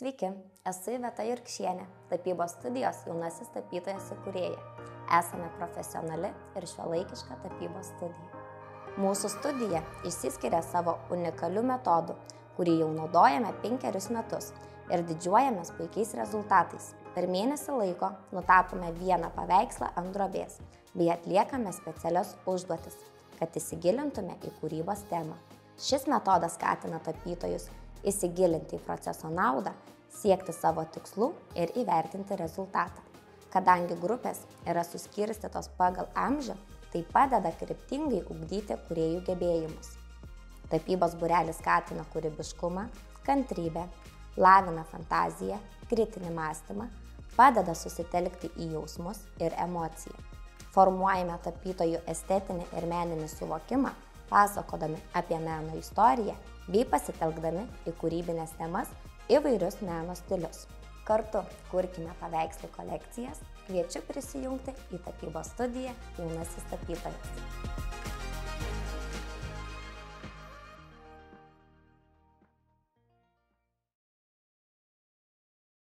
Sveiki, esu Iveta Jurkšienė, tapybos studijos jaunasis tapytojas įkūrėja. Esame profesionali ir šiuolaikiška tapybos studija. Mūsų studija išsiskiria savo unikalių metodų, kurį jau naudojame 5 metus ir didžiuojamės puikiais rezultatais. Per mėnesį laiko nutapome vieną paveikslą ant drobės bei atliekame specialias užduotis, kad įsigilintume į kūrybos temą. Šis metodas skatina tapytojus įsigilinti į proceso naudą, siekti savo tikslų ir įvertinti rezultatą. Kadangi grupės yra suskirstytos pagal amžių, tai padeda kryptingai ugdyti kūrėjų gebėjimus. Tapybos būrelis skatina kūrybiškumą, kantrybę, lavina fantaziją, kritinį mąstymą, padeda susitelkti į jausmus ir emociją. Formuojame tapytojų estetinį ir meninį suvokimą, pasakodami apie meno istoriją bei pasitelkdami į kūrybines temas įvairius meno stilius. Kartu kurkime paveikslų kolekcijas, kviečiu prisijungti į tapybos studiją jaunasis tapytojas.